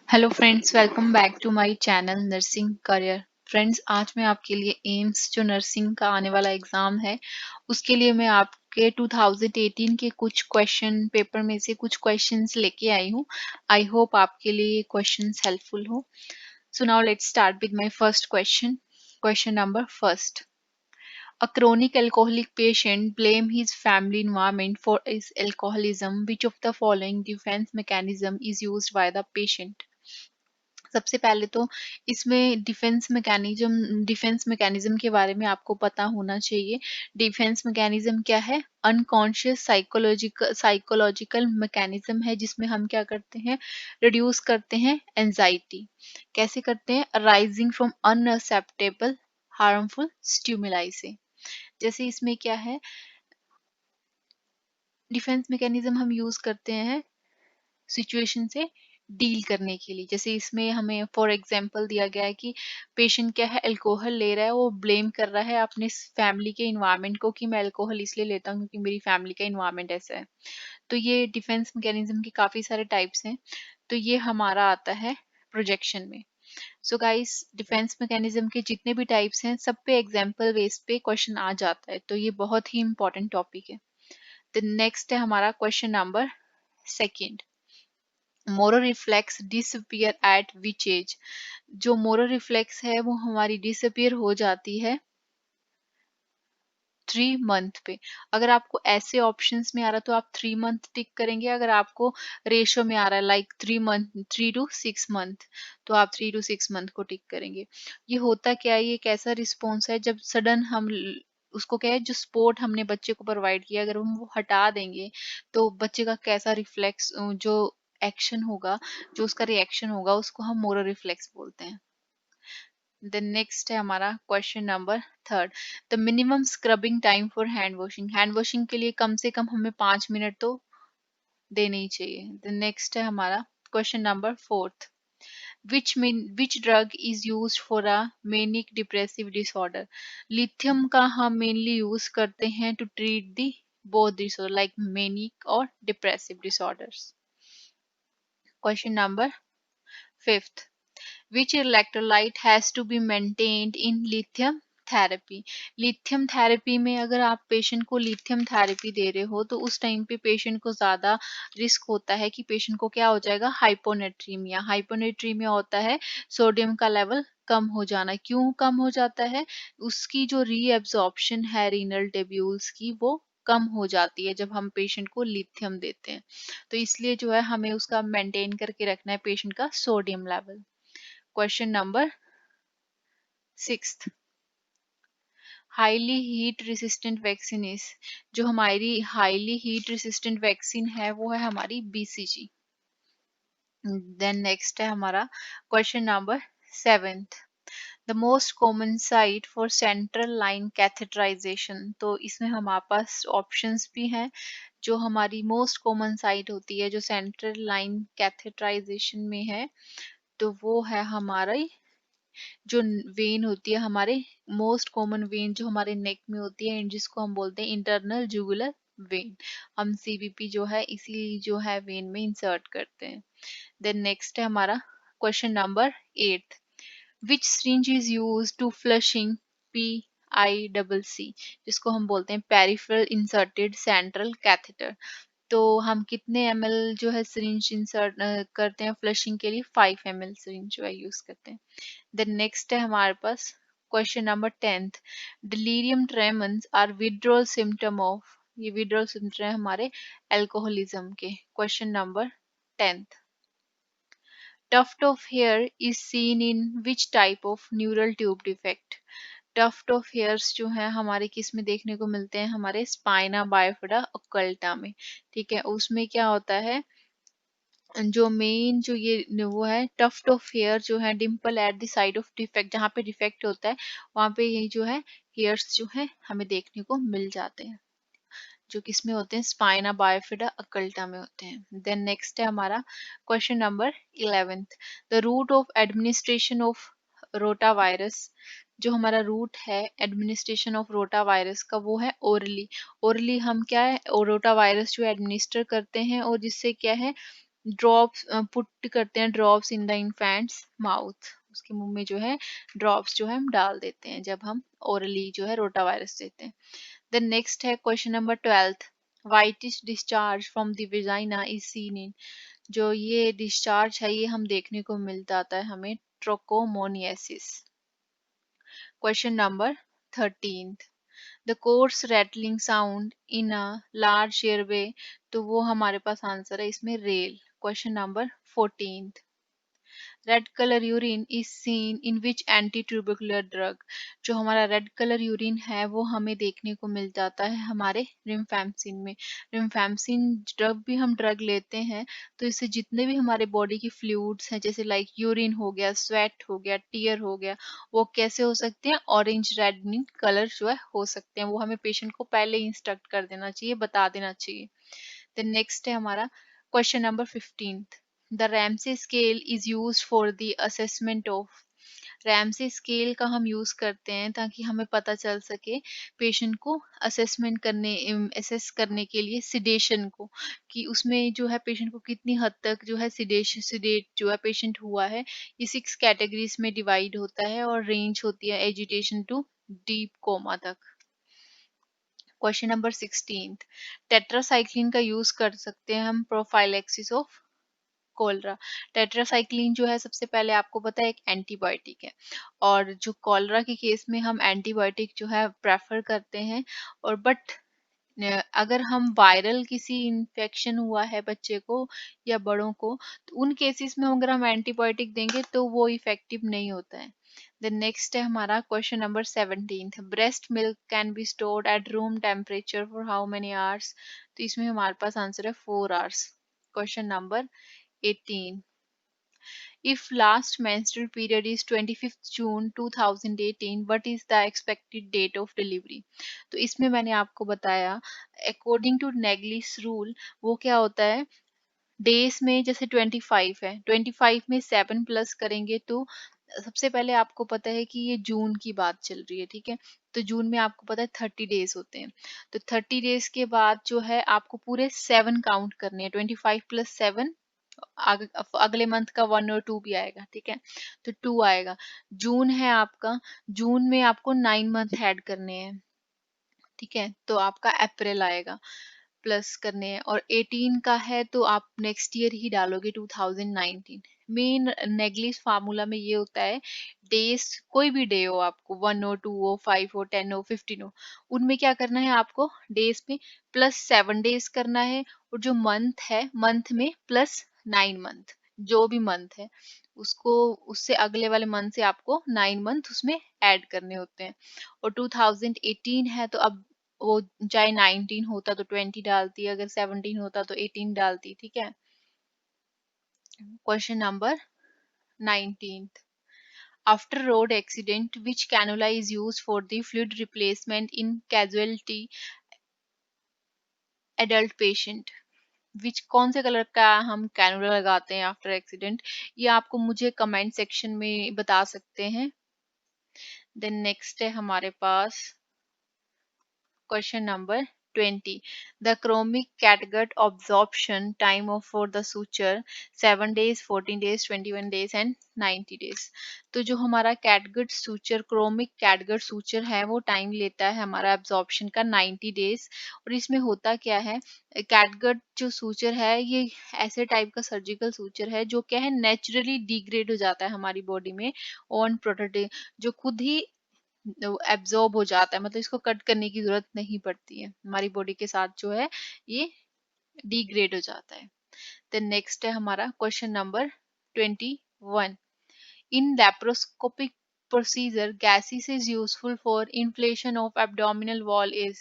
Hello friends, welcome back to my channel nursing career. Friends, आज मैं आपके लिए एम्स जो नर्सिंग का आने वाला एग्ज़ाम है, उसके लिए मैं आपके 2018 के कुछ क्वेश्चन पेपर में से कुछ क्वेश्चंस लेके आई हूँ। आई होप आपके लिए ये क्वेश्चंस हेल्पफुल हो। So now let's start with my first question. Question number first: A chronic alcoholic patient blame his family environment for his alcoholism. Which of the following defense mechanism is used by the patient? सबसे पहले तो इसमें defence mechanism के बारे में आपको पता होना चाहिए। डिफेंस मैकेनिज्म क्या है? अनकॉन्शियस साइकोलॉजिकल मैकेनिज्म है, जिसमें हम क्या करते हैं? रिड्यूस करते हैं एंजाइटी। कैसे करते हैं? Arising from unacceptable harmful stimuli से। जैसे इसमें क्या है? डिफेंस मैकेनिज्म हम यूज करते हैं सिचुएशन से डील करने के लिए। जैसे इसमें हमें फॉर एग्जांपल दिया गया है कि पेशेंट क्या है, अल्कोहल ले रहा है, वो ब्लेम कर रहा है अपने फैमिली के इन्वायरमेंट को कि मैं अल्कोहल इसलिए लेता हूँ क्योंकि मेरी फैमिली का इन्वायरमेंट ऐसा है। तो ये डिफेंस मैकेनिज्म के काफी सारे टाइप्स हैं। तो ये हमारा आता है प्रोजेक्शन में। सो गाइस, डिफेंस मैकेनिज्म के जितने भी टाइप्स हैं, सब पे एग्जाम्पल बेस पे क्वेश्चन आ जाता है, तो ये बहुत ही इंपॉर्टेंट टॉपिक है। द नेक्स्ट है हमारा question number second: moral reflex disappear at which age? जो मोरल रिफ्लेक्स है वो हमारी डिसअपियर हो जाती है 3 मंथ पे। अगर आपको ऐसे ऑप्शंस में आ रहा है तो आप 3 मंथ टिक करेंगे। अगर आपको रेशियो में आ रहा है लाइक 3 मंथ, 3 to 6 मंथ, तो आप 3 to 6 मंथ को टिक करेंगे। ये होता क्या है? ये एक ऐसा रिस्पॉन्स है जब सडन उसको क्या है, जो सपोर्ट हमने बच्चे को प्रोवाइड किया, अगर हम वो हटा देंगे तो बच्चे का कैसा रिफ्लेक्स, जो एक्शन होगा, जो उसका रिएक्शन होगा, उसको हम मोरल रिफ्लेक्स बोलते हैं। देन नेक्स्ट है हमारा question number third: the minimum scrubbing time for hand washing? Hand washing के लिए कम से कम हमें 5 मिनट तो देने ही चाहिए। देन नेक्स्ट है हमारा question number fourth: which drug is use for a manic depressive disorder? Lithium का हम मेनली यूज करते हैं to treat the both disorder like manic और depressive disorders. Question number fifth: which electrolyte has to be maintained in lithium therapy? Lithium therapy में अगर आप patient को lithium therapy दे रहे हो तो उस टाइम पे पेशेंट को ज़्यादा रिस्क होता है कि पेशेंट को क्या हो जाएगा, हाइपोनेट्रीमिया। हाइपोनेट्रीमिया होता है सोडियम का लेवल कम हो जाना। क्यों कम हो जाता है? उसकी जो रीएब्जॉर्प्शन है रीनल टेब्यूल्स की, वो कम हो जाती है जब हम पेशेंट को लिथियम देते हैं। तो इसलिए जो है हमें उसका मेंटेन करके रखना है पेशेंट का sodium level. Question number sixth: highly heat resistant vaccine is? जो हमारी हाईली हीट रेसिस्टेंट वैक्सीन है वो है हमारी बीसीजी। देन नेक्स्ट है हमारा question number seventh: the most common site for central line catheterization? तो इसमें हमारे पास ऑप्शंस भी हैं। जो हमारी मोस्ट कॉमन साइट होती है जो सेंट्रल लाइन कैथेटराइजेशन में है, तो वो है हमारा जो वेन होती है, हमारे मोस्ट कॉमन वेन जो हमारे नेक में होती है, जिसको हम बोलते हैं इंटरनल जुगुलर वेन। हम सीबीपी जो है इसी जो है वेन में इंसर्ट करते हैं। देन नेक्स्ट है हमारा question number eight: which syringe is use to flushing PICC? जिसको हम बोलते हैं पेरिफेरल इंसर्टेड सेंट्रल कैथेटर। तो हम कितने ml जो है सिरिंज इंसर्ट करते हैं फ्लशिंग के लिए? 5 ml सिरिंज जो है यूज करते हैं। देन नेक्स्ट है हमारे पास question number tenth: delirium tremens are withdrawal symptom of? ये विड्रॉल सिम्टम है हमारे अल्कोहलिज्म के। Question number tenth: tuft of hair is seen in which type of neural tube defect? Tuft of hairs जो है हमारे किस में देखने को मिलते हैं? हमारे स्पाइना बाइफिडा ओकल्टा में। ठीक है, उसमें क्या होता है, जो मेन जो ये वो है टफ्ट ऑफ हेयर जो है Dimple at the side of defect, जहाँ पे डिफेक्ट होता है वहां पे ये जो है हेयर्स जो है हमें देखने को मिल जाते हैं, जो किस में होते हैं? स्पाइना बाइफिडा अकल्टा में होते हैं। देन नेक्स्ट है हमारा question number 11th: the route of administration of rota virus? जो हमारा रूट है एडमिनिस्ट्रेशन ऑफ रोटा वायरस का, वो है ओरली। ओरली हम क्या है रोटा वायरस जो एडमिनिस्टर करते हैं, और जिससे क्या है ड्रॉप्स पुट करते हैं, drops in the infants mouth, उसके मुंह में जो है ड्रॉप्स जो है हम डाल देते हैं जब हम ओरली जो है रोटा वायरस देते हैं। देन नेक्स्ट है question number 12th, whitish discharge from the vagina is seen in, जो ये डिस्चार्ज है ये हम देखने को मिल जाता है हमें trichomoniasis. Question number 13th, the coarse rattling sound in a large airway, तो वो हमारे पास आंसर है इसमें rale. Question number 14th, red colour urine is seen in which anti tubercular drug, जो हमारा रेड कलर यूरिन है वो हमें देखने को मिल जाता है हमारे रिम्फेम्सिन में। रिम्फेम्सिन जब भी हम ड्रग लेते हैं तो इससे जितने भी हमारे बॉडी की फ्लूइड्स हैं, जैसे लाइक यूरिन हो गया, स्वेट हो गया, टीयर हो गया, वो कैसे हो सकते हैं, ऑरेंज रेड कलर जो है हो सकते हैं। वो हमें पेशेंट को पहले ही इंस्ट्रक्ट कर देना चाहिए, बता देना चाहिए। देन नेक्स्ट है हमारा question number 15th, the Ramsay scale is used for the assessment of, Ramsay scale का हम यूज करते हैं ताकि हमें पता चल सके पेशेंट को असेसमेंट करने, असेस करने के लिए सिडेशन को, कि उसमें जो है पेशेंट को कितनी हद तक जो है सिडेट जो है पेशेंट हुआ है। ये 6 कैटेगरीज में डिवाइड होता है और रेंज होती है एजिटेशन टू डीप कोमा तक। क्वेश्चन नंबर 16th, टेट्रासाइक्लिन का यूज कर सकते हैं हम प्रोफाइलैक्सिस ऑफ कोलरा। टेट्रासाइक्लिन जो है सबसे पहले आपको पता है एक एंटीबायोटिक है, और जो कॉलरा के केस में हम एंटीबायोटिक जो है प्रेफर करते हैं। और बट अगर हम वायरल किसी इन्फेक्शन हुआ है बच्चे को या बड़ों को, तो उन केसेस में अगर हम एंटीबायोटिक देंगे तो वो इफेक्टिव नहीं होता है। देन नेक्स्ट है हमारा question number 17th, breast milk can be stored at room temperature for how many hours, तो इसमें हमारे पास आंसर है 4 hours. Question number 18, if last menstrual period is 25th June 2018, what is the expected date of delivery? तो इसमें मैंने आपको बताया according to Nagli's rule, वो क्या होता है, डेज में जैसे 25 है, 25 में 7 प्लस करेंगे तो सबसे पहले आपको पता है कि ये जून की बात चल रही है, ठीक है। तो जून में आपको पता है 30 डेज होते हैं, तो 30 डेज के बाद जो है आपको पूरे 7 काउंट करने हैं, 25 प्लस 7, अगले मंथ का 1 और 2 भी आएगा, ठीक है। तो 2 आएगा, जून है आपका, जून में आपको 9 मंथ ऐड करने हैं, ठीक है। तो आपका अप्रैल आएगा, प्लस करने हैं, और 18 का है तो आप नेक्स्ट ईयर ही डालोगे 2019। मेन नेगलिस फार्मूला में ये होता है, डेज कोई भी डे हो, आपको 1 हो, 2 हो, 5 हो, 10 हो, 15 हो, उनमें क्या करना है आपको, डेज में प्लस 7 डेज करना है, और जो मंथ है मंथ में प्लस 9 मंथ, जो भी मंथ है उसको, उससे अगले वाले मंथ से आपको 9 मंथ उसमें ऐड करने होते हैं। और 2018 है तो अब वो चाहे 19 होता तो 20 डालती, अगर 17 होता तो 18 डालती, ठीक है। Question number 19th, after road accident which cannula is used for the fluid replacement in casualty adult patient, विच कौन से कलर का हम कैनुला लगाते हैं आफ्टर एक्सीडेंट, ये आपको मुझे कमेंट सेक्शन में बता सकते हैं। देन नेक्स्ट है हमारे पास question number 20, the chromic catgut absorption time of for the suture 7 days, 14 days, 21 days and 90 days। तो जो हमारा catgut suture, chromic catgut suture है वो टाइम लेता है हमारा एब्जॉर्प्शन का 90 डेज। और इसमें होता क्या है, कैटगट जो सूचर है ये ऐसे टाइप का सर्जिकल सूचर है जो क्या है नेचुरली डिग्रेड हो जाता है हमारी बॉडी में ऑन प्रोटेक्टिव, जो खुद ही एब्जॉर्ब हो जाता है, मतलब इसको कट करने की जरूरत नहीं पड़ती है, हमारी बॉडी के साथ जो है ये डिग्रेड हो जाता है। देन नेक्स्ट है हमारा question number 21, in laparoscopic procedure gases is useful for inflation of abdominal wall is,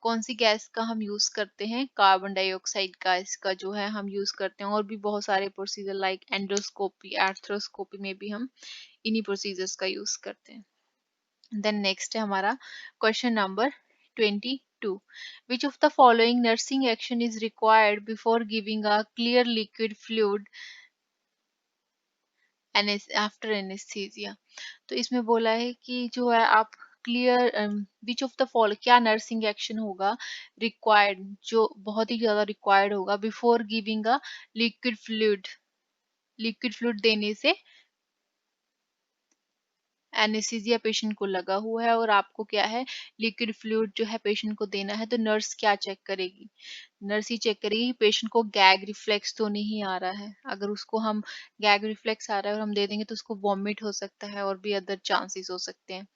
कौन सी गैस का हम यूज करते हैं, कार्बन डाइऑक्साइड का इसका जो है हम यूज करते हैं। और भी बहुत सारे प्रोसीजर लाइक एंडोस्कोपी, आर्थ्रोस्कोपी में भी हम इन्हीं प्रोसीजर्स का यूज करते हैं। देन नेक्स्ट है हमारा question number 22, which of the following nursing action is required before giving a clear liquid fluid after anaesthesia, तो इसमें बोला है कि जो है आप clear which of the follow, क्या नर्सिंग एक्शन होगा रिक्वायर्ड, जो बहुत ही ज्यादा रिक्वायर्ड होगा before giving a liquid fluid, liquid fluid देने से एनेस्थीसिया पेशेंट को लगा हुआ है और आपको क्या है लिक्विड फ्लूइड जो है पेशेंट को देना है, तो नर्स क्या चेक करेगी, नर्स ही चेक करेगी पेशेंट को गैग रिफ्लेक्स तो नहीं आ रहा है। अगर उसको हम गैग रिफ्लेक्स आ रहा है और हम दे देंगे तो उसको वॉमिट हो सकता है और भी अदर चांसेस हो सकते हैं।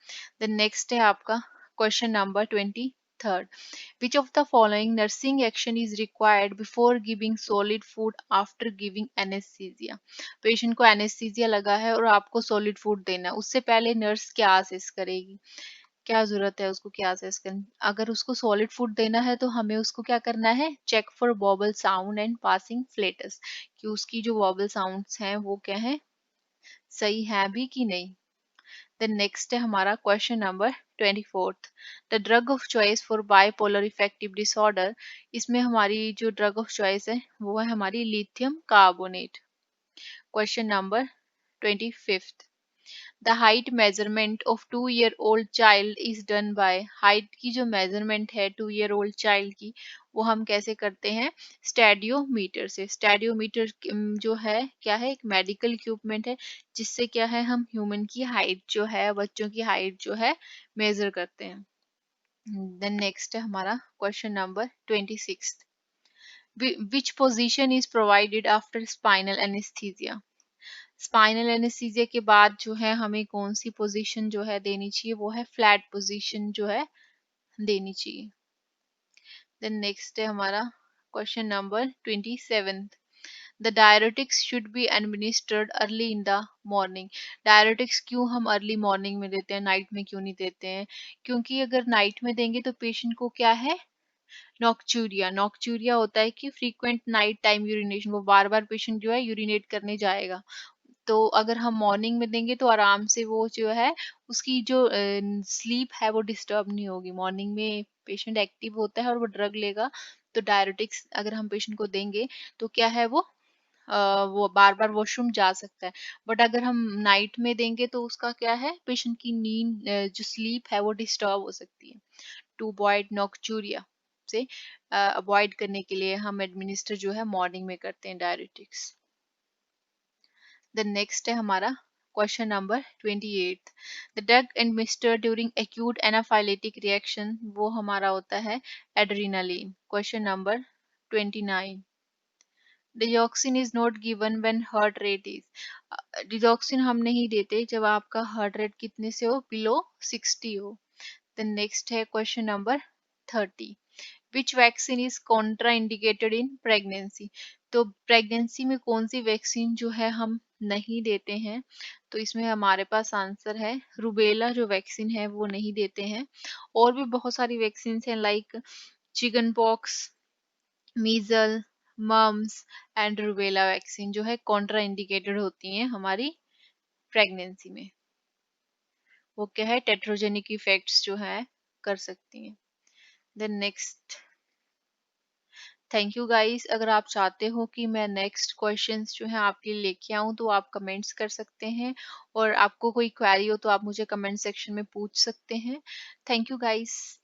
देन नेक्स्ट है आपका question number 23rd, which of the following nursing action is required before giving solid food after giving anesthesia? Patient को एनेस्थीसिया लगा है और आपको सॉलिड फूड देना है, उससे पहले नर्स क्या असेस करेगी, क्या जरूरत है उसको क्या असेस करनी। अगर उसको सॉलिड फूड देना है तो हमें उसको क्या करना है, check for wobble sound and passing flatus, कि उसकी जो वॉबल साउंड्स हैं वो क्या है, सही है भी कि नहीं। देन नेक्स्ट है हमारा question number 24th, the drug of choice for bipolar effective disorder, इसमें हमारी जो ड्रग ऑफ चॉइस है वो है हमारी lithium carbonate. Question number 25th, the height measurement of 2 year old child is done by, height की जो मेजरमेंट है 2 year old चाइल्ड की वो हम कैसे करते हैं, स्टैडियोमीटर से। स्टैडियोमीटर जो है क्या है, एक मेडिकल इक्विपमेंट है जिससे क्या है हम ह्यूमन की हाइट जो है, बच्चों की हाइट जो है मेजर करते हैं। देन नेक्स्ट है हमारा question number 26, which position is provided after spinal anaesthesia, spinal anaesthesia के बाद जो है हमें कौन सी पोजीशन जो है देनी चाहिए, वो है फ्लैट पोजीशन जो है देनी चाहिए। देन नेक्स्ट है हमारा question number 27, the diuretics should be administered early in the morning, diuretics क्यों हम अर्ली मॉर्निंग में देते हैं, नाइट में क्यों नहीं देते हैं, क्योंकि अगर नाइट में देंगे तो पेशेंट को क्या है, नॉक्चूरिया, नॉक्चूरिया होता है कि फ्रीक्वेंट नाइट टाइम यूरिनेशन, वो बार बार पेशेंट जो है यूरिनेट करने जाएगा। तो अगर हम मॉर्निंग में देंगे तो आराम से वो जो है उसकी जो स्लीप है वो डिस्टर्ब नहीं होगी। मॉर्निंग में पेशेंट एक्टिव होता है और वो ड्रग लेगा, तो डायरेटिक्स अगर हम पेशेंट को देंगे तो क्या है वो बार बार वॉशरूम जा सकता है। बट अगर हम नाइट में देंगे तो उसका क्या है, पेशेंट की नींद जो स्लीप है वो डिस्टर्ब हो सकती है। टू अवॉइड नॉक्चूरिया से अवॉइड करने के लिए हम एडमिनिस्टर जो है मॉर्निंग में करते हैं डायरेटिक्स। देन नेक्स्ट है हमारा question number 28, the drug administered during acute anaphylactic reaction, वो हमारा होता है adrenaline. Question number 29, digoxin is not given when heart rate is, digoxin हम नहीं देते जब आपका हार्ट रेट कितने से हो, बिलो 60 हो। देन नेक्स्ट है question number 30, which vaccine is Contra indicated in pregnancy, तो प्रेगनेंसी में कौन सी वैक्सीन जो है हम नहीं देते हैं, तो इसमें हमारे पास आंसर है रूबेला जो वैक्सीन है वो नहीं देते हैं। और भी बहुत सारी वैक्सीन हैं like chicken pox, measle, mumps and rubella vaccine जो है कॉन्ट्रा इंडिकेटेड होती हैं हमारी प्रेगनेंसी में, वो क्या है टेट्रोजेनिक इफेक्ट्स जो है कर सकती हैं। Then next, thank you guys, अगर आप चाहते हो कि मैं नेक्स्ट क्वेश्चंस जो हैं आपके लिए लेके आऊँ तो आप कमेंट्स कर सकते हैं, और आपको कोई क्वेरी हो तो आप मुझे कमेंट सेक्शन में पूछ सकते हैं। Thank you guys.